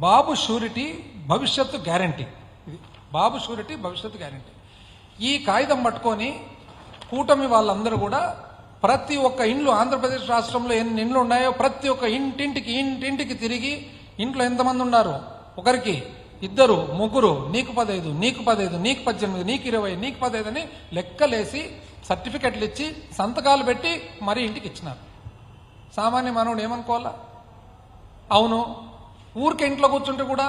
బాబు surety భవిష్యత్తు guarantee. ఇది బాబు surety భవిష్యత్తు గ్యారంటీ. ఈ కాగితం పట్టుకొని కూటమి వాళ్ళందరూ కూడా ప్రతి ఒక్క ఇండ్లు, ఆంధ్రప్రదేశ్ రాష్ట్రంలో ఎన్ని ఇండ్లు ఉన్నాయో ప్రతి ఒక్క ఇంటింటికి తిరిగి ఇంట్లో ఎంతమంది ఉన్నారు, ఒకరికి ఇద్దరు ముగ్గురు, నీకు 15, నీకు 15, నీకు 18, నీకు 20, నీకు 15 అని లెక్కలేసి సర్టిఫికెట్లు ఇచ్చి సంతకాలు పెట్టి మరీ ఇంటికి ఇచ్చినారు. సామాన్య మానవుడు ఏమనుకోవాలా? అవును, ఊరికే ఇంట్లో కూర్చుంటే కూడా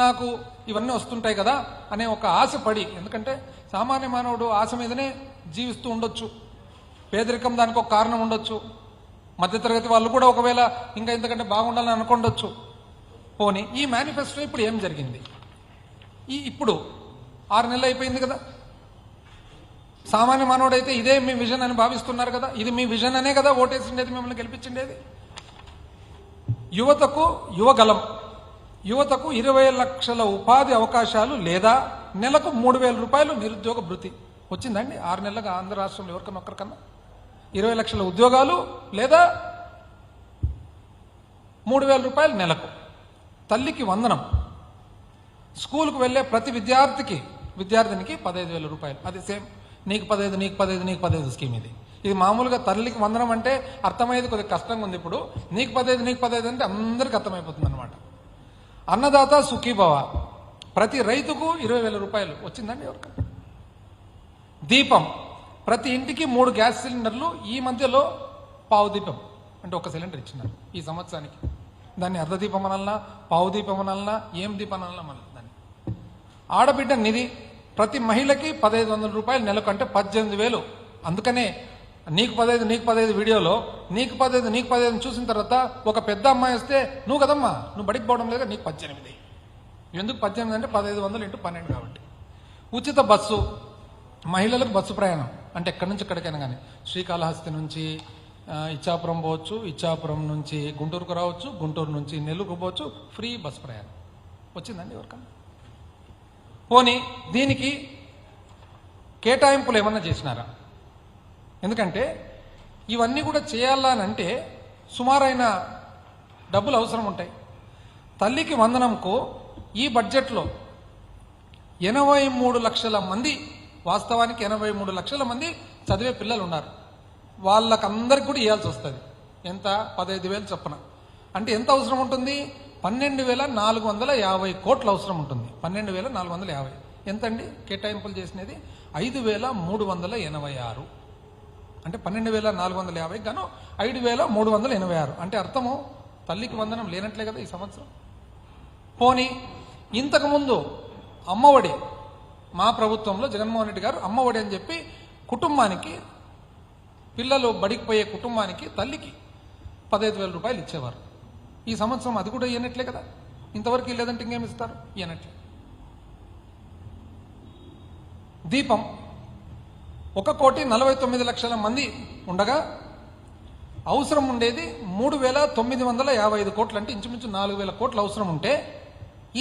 నాకు ఇవన్నీ వస్తుంటాయి కదా అనే ఒక ఆశ పడి, ఎందుకంటే సామాన్య మానవుడు ఆశ మీదనే జీవిస్తూ ఉండొచ్చు. పేదరికం దానికి ఒక కారణం ఉండొచ్చు. మధ్యతరగతి వాళ్ళు కూడా ఒకవేళ ఇంకా ఇంతకంటే బాగుండాలని అనుకుండొచ్చు. పోనీ ఈ మేనిఫెస్టో ఇప్పుడు ఏం జరిగింది? ఇప్పుడు 6 నెలలు అయిపోయింది కదా. సామాన్య మానవుడు అయితే ఇదే మీ విజన్ అని భావిస్తున్నారు కదా. ఇది మీ విజన్ అనే కదా ఓటేసిండేది, మిమ్మల్ని గెలిపించిండేది. యువగలం యువతకు 20 లక్షల ఉపాధి అవకాశాలు లేదా నెలకు 3,000 రూపాయలు నిరుద్యోగ భృతి వచ్చిందండి 6 నెలలుగా ఆంధ్ర రాష్ట్రంలో ఎవరికన్నా ఒక్కరికన్నా. 20 లక్షల ఉద్యోగాలు లేదా 3,000 రూపాయలు నెలకు. తల్లికి వందనం. స్కూల్కు వెళ్ళే ప్రతి విద్యార్థినికి 15,000 రూపాయలు. అది సేమ్ నీకు 15, నీకు 15, నీకు 15 స్కీమ్. ఇది మామూలుగా తల్లికి వందనం అంటే అర్థమయ్యేది కొద్దిగా కష్టంగా ఉంది. ఇప్పుడు నీకు 15, నీకు 15 అంటే అందరికీ అర్థమైపోతుంది అనమాట. అన్నదాత సుఖీభవ, ప్రతి రైతుకు 20,000 రూపాయలు వచ్చిందండి ఎవరికన్నా. దీపం, ప్రతి ఇంటికి 3 గ్యాస్ సిలిండర్లు. ఈ మధ్యలో పావు దీపం అంటే 1 సిలిండర్ ఇచ్చినారు ఈ సంవత్సరానికి. దాన్ని అర్ధదీపం అనాలన్నా, పావు దీపం అనాలన్నా, ఏం దీపం అనాలన్నా మన దాన్ని. ఆడబిడ్డ నిధి, ప్రతి మహిళకి 1,500 రూపాయలు నెలకు, అంటే 18,000. అందుకనే నీకు 15, నీకు 15 వీడియోలో నీకు 15, నీకు 15 చూసిన తర్వాత ఒక పెద్ద అమ్మాయి వస్తే, నువ్వు కదమ్మా, నువ్వు బడికి పోవడం లేదా, నీకు 18. ఎందుకు 18 అంటే 1,500 × 12 కాబట్టి. ఉచిత బస్సు, మహిళలకు బస్సు ప్రయాణం అంటే ఎక్కడి నుంచి ఎక్కడికైనా కానీ, శ్రీకాళహస్తి నుంచి ఇచ్చాపురం పోవచ్చు, ఇచ్చాపురం నుంచి గుంటూరుకు రావచ్చు, గుంటూరు నుంచి నెల్లూరుకు పోవచ్చు, ఫ్రీ బస్సు ప్రయాణం వచ్చిందండి ఎవరికన్నా. పోనీ దీనికి కేటాయింపులు ఏమన్నా చేసినారా? ఎందుకంటే ఇవన్నీ కూడా చేయాలనంటే సుమారైన డబ్బులు అవసరం ఉంటాయి. తల్లికి వందనంకు ఈ బడ్జెట్లో 83 లక్షల మంది, వాస్తవానికి 83 లక్షల మంది చదివే పిల్లలు ఉన్నారు. వాళ్ళకందరికి కూడా ఇవ్వాల్సి వస్తుంది. ఎంత? 15,000 చొప్పున. అంటే ఎంత అవసరం ఉంటుంది? 12,450 కోట్లు అవసరం ఉంటుంది. 12,450. ఎంతండి కేటాయింపులు చేసినది? 5,386. అంటే 12,450 గాను 5,386. అంటే అర్థము తల్లికి వందనం లేనట్లే కదా ఈ సంవత్సరం. పోనీ ఇంతకుముందు అమ్మఒడి, మా ప్రభుత్వంలో జగన్మోహన్ రెడ్డి గారు అమ్మఒడి అని చెప్పి కుటుంబానికి, పిల్లలు బడికి పోయే కుటుంబానికి తల్లికి 15,000 రూపాయలు ఇచ్చేవారు. ఈ సంవత్సరం అది కూడా ఇవ్వనట్లే కదా. ఇంతవరకు లేదంటే ఇంకేమి ఇస్తారు? ఇవ్వనట్లే. దీపం, 1,49,00,000 మంది ఉండగా అవసరం ఉండేది 3,955 కోట్లు. అంటే ఇంచుమించు 4,000 కోట్లు అవసరం ఉంటే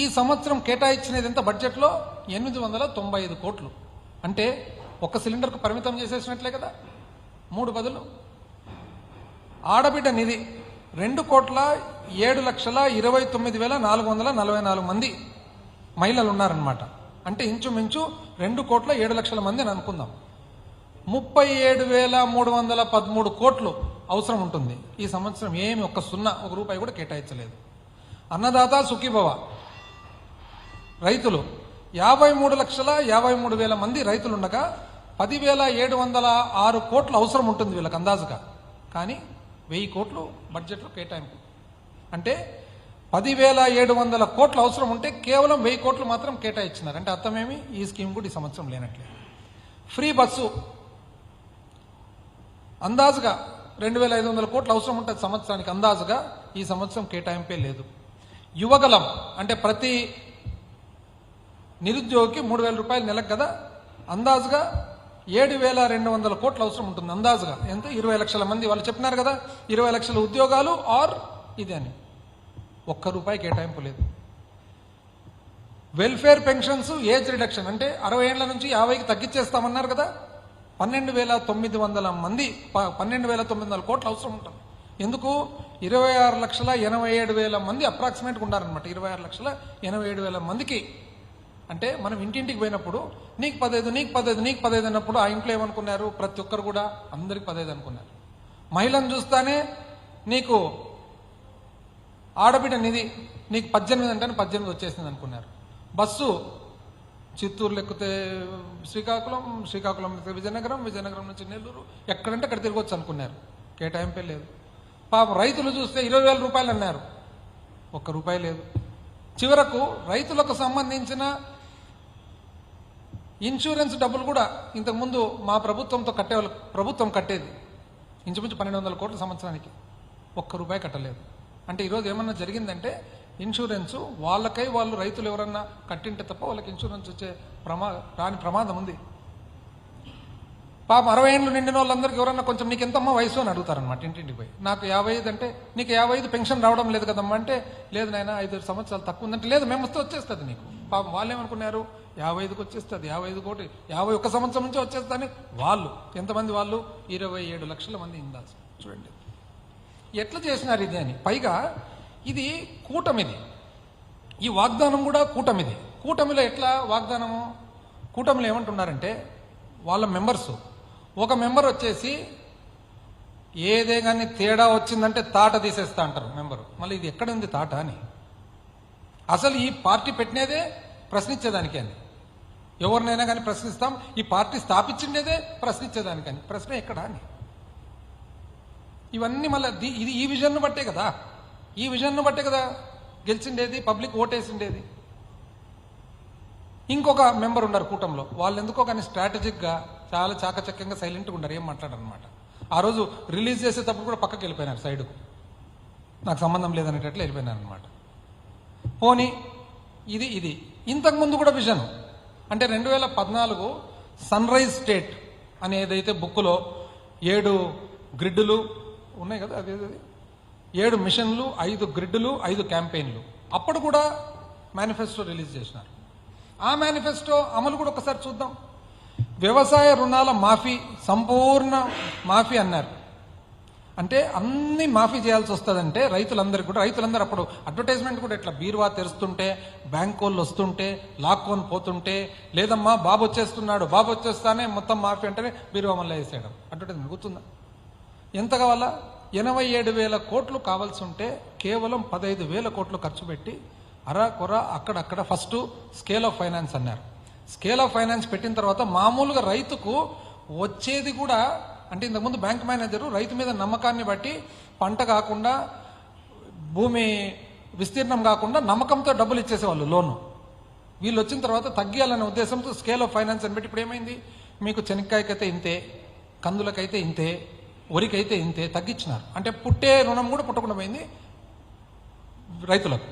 ఈ సంవత్సరం కేటాయించినది ఎంత బడ్జెట్లో? 895 కోట్లు. అంటే 1 సిలిండర్కు పరిమితం చేసేసినట్లే కదా, 3 బదులు. ఆడబిడ్డ నిధి 2,07,29,444 మంది మహిళలు ఉన్నారనమాట. అంటే ఇంచుమించు 2,07,00,000 మంది అని అనుకుందాం. 37,313 కోట్లు అవసరం ఉంటుంది. ఈ సంవత్సరం ఏమి ఒక్క రూపాయి కూడా కేటాయించలేదు. అన్నదాత సుఖీభవ, రైతులు 53,53,000 మంది రైతులు ఉండగా 10,706 కోట్లు అవసరం ఉంటుంది వీళ్ళకి అందాజుగా. కానీ 1,000 కోట్లు బడ్జెట్లో కేటాయింపు. అంటే 10,700 కోట్లు అవసరం ఉంటే కేవలం 1,000 కోట్లు మాత్రం కేటాయించినారు. అంటే అర్థమేమి? ఈ స్కీమ్ కూడా ఈ సంవత్సరం లేనట్లే. ఫ్రీ బస్సు అందాజుగా 2,500 కోట్లు అవసరం ఉంటుంది సంవత్సరానికి అందాజుగా. ఈ సంవత్సరం కేటాయింపే లేదు. యువగలం అంటే ప్రతి నిరుద్యోగికి 3,000 రూపాయలు నెలకు కదా, అందాజుగా 7,200 కోట్లు అవసరం ఉంటుంది అందాజుగా. ఎంత? 20 లక్షల మంది. వాళ్ళు చెప్పినారు కదా 20 లక్షల ఉద్యోగాలు ఆర్ ఇది అని. 1 రూపాయి కేటాయింపు లేదు. వెల్ఫేర్ పెన్షన్స్ ఏజ్ రిడక్షన్ అంటే 60 ఏళ్ల నుంచి 50కి తగ్గించేస్తామన్నారు కదా, 12,900 మంది, 12,900 కోట్లు అవసరం ఉంటుంది. ఎందుకు 26,87,000 మంది అప్రాక్సిమేట్గా ఉన్నారనమాట. 26,87,000 మందికి. అంటే మనం ఇంటింటికి పోయినప్పుడు నీకు 15 నీకు 15 నీకు 15 అన్నప్పుడు ఆ ఇంట్లో ఏమనుకున్నారు? ప్రతి ఒక్కరు కూడా అందరికి 15 అనుకున్నారు. మహిళను చూస్తానే నీకు ఆడబిడ్డ నిధి నీకు 18 అంటే 18 వచ్చేసింది అనుకున్నారు. బస్సు చిత్తూరులో ఎక్కితే శ్రీకాకుళం, శ్రీకాకుళం ఎక్కితే విజయనగరం, విజయనగరం నుంచి నెల్లూరు, ఎక్కడంటే అక్కడ తిరగొచ్చు అనుకున్నారు. కేటాయింపే లేదు. పాపం రైతులు చూస్తే 20,000 రూపాయలు అన్నారు, ₹1 లేదు. చివరకు రైతులకు సంబంధించిన ఇన్సూరెన్స్ డబ్బులు కూడా ఇంతకుముందు మా ప్రభుత్వంతో ప్రభుత్వం కట్టేది ఇంచుమించు 1,200 కోట్ల సంవత్సరానికి, ₹1 కట్టలేదు. అంటే ఈరోజు ఏమన్నా జరిగిందంటే ఇన్సూరెన్సు వాళ్ళకై వాళ్ళు రైతులు ఎవరన్నా కట్టింటే తప్ప వాళ్ళకి ఇన్సూరెన్స్ వచ్చే రాని ప్రమాదం ఉంది. పాపం 60 ఏళ్ళు నిండిన వాళ్ళందరికీ ఎవరన్నా కొంచెం నీకు ఎంతమ్మా వయసు అని అడుగుతారనమాట ఇంటింటికి పోయి. నాకు 55 అంటే నీకు 55 పెన్షన్ రావడం లేదు కదమ్మా అంటే, లేదు నాయన 5 సంవత్సరాలు తక్కువ ఉందంటే, లేదు మేము వస్తే వచ్చేస్తుంది నీకు. పాపం వాళ్ళు ఏమనుకున్నారు? 55కి వచ్చేస్తుంది, 55 కోటి 51 సంవత్సరం నుంచి వచ్చేస్తుందని వాళ్ళు. ఎంతమంది వాళ్ళు? 27 లక్షల మంది ఇందాల్సి. చూడండి ఎట్లా చేసినారు ఇది అని. పైగా ఇది కూటమిది, ఈ వాగ్దానం కూడా కూటమిది. కూటమిలో ఎట్లా వాగ్దానము? కూటమిలో ఏమంటున్నారంటే వాళ్ళ మెంబర్స్, ఒక మెంబర్ వచ్చేసి ఏదే కానీ తేడా వచ్చిందంటే తాట తీసేస్తా అంటారు మెంబరు. మళ్ళీ ఇది ఎక్కడ ఉంది తాట అని? అసలు ఈ పార్టీ పెట్టినదే ప్రశ్నించేదానికి అని. ఎవరినైనా కానీ ప్రశ్నిస్తాం, ఈ పార్టీ స్థాపించిండేదే ప్రశ్నించేదానికని. ప్రశ్న ఎక్కడ అని? ఇవన్నీ మళ్ళీ ఇది ఈ విజన్ను బట్టే కదా, ఈ విజన్ను బట్టే కదా గెలిచిండేది, పబ్లిక్ ఓటేసిండేది. ఇంకొక మెంబర్ ఉన్నారు కూటమిలో, వాళ్ళు ఎందుకో కానీ స్ట్రాటజిక్గా చాలా చాకచక్యంగా సైలెంట్గా ఉన్నారు, ఏం మాట్లాడనమాట. ఆ రోజు రిలీజ్ చేసేటప్పుడు కూడా పక్కకి వెళ్ళిపోయినారు, సైడ్కు, నాకు సంబంధం లేదనేటట్లు వెళ్ళిపోయినారు అనమాట. పోనీ ఇది ఇంతకుముందు కూడా విజన్ అంటే 2014 సన్ రైజ్ స్టేట్ అని ఏదైతే బుక్లో 7 గ్రిడ్డులు ఉన్నాయి కదా, అదే 7 మిషన్లు, 5 గ్రిడ్డులు, 5 క్యాంపెయిన్లు, అప్పుడు కూడా మేనిఫెస్టో రిలీజ్ చేసినారు. ఆ మేనిఫెస్టో అమలు కూడా ఒకసారి చూద్దాం. వ్యవసాయ రుణాల మాఫీ, సంపూర్ణ మాఫీ అన్నారు. అంటే అన్ని మాఫీ చేయాల్సి వస్తుందంటే రైతులందరికీ కూడా. రైతులందరూ అప్పుడు అడ్వర్టైజ్మెంట్ కూడా ఇట్లా బీరువా తెరుస్తుంటే, బ్యాంక్ వాళ్ళు వస్తుంటే, లాక్కొని పోతుంటే, లేదమ్మా బాబు వచ్చేస్తున్నాడు, బాబు వచ్చేస్తానే మొత్తం మాఫీ అంటేనే బీరువా మళ్ళీ వేసేయడం. అడ్వర్టైజ్మెంట్ గుర్తుందా? ఎంత కావాలా? 87,000 కోట్లు కావాల్సి ఉంటే కేవలం 15,000 కోట్లు ఖర్చు పెట్టి అరాకొర అక్కడక్కడ ఫస్ట్ స్కేల్ ఆఫ్ ఫైనాన్స్ అన్నారు. స్కేల్ ఆఫ్ ఫైనాన్స్ పెట్టిన తర్వాత మామూలుగా రైతుకు వచ్చేది కూడా, అంటే ఇంతకుముందు బ్యాంక్ మేనేజరు రైతు మీద నమ్మకాన్ని బట్టి పంట కాకుండా, భూమి విస్తీర్ణం కాకుండా నమ్మకంతో డబ్బులు ఇచ్చేసేవాళ్ళు లోను. వీళ్ళు వచ్చిన తర్వాత తగ్గియాలనే ఉద్దేశంతో స్కేల్ ఆఫ్ ఫైనాన్స్ అని పెట్టి ఇప్పుడు ఏమైంది? మీకు శనక్కాయకైతే ఇంతే, కందులకైతే ఇంతే, వరికైతే ఇంతే తగ్గించినారు. అంటే పుట్టే రుణం కూడా పుట్టకుండా పోయింది రైతులకు.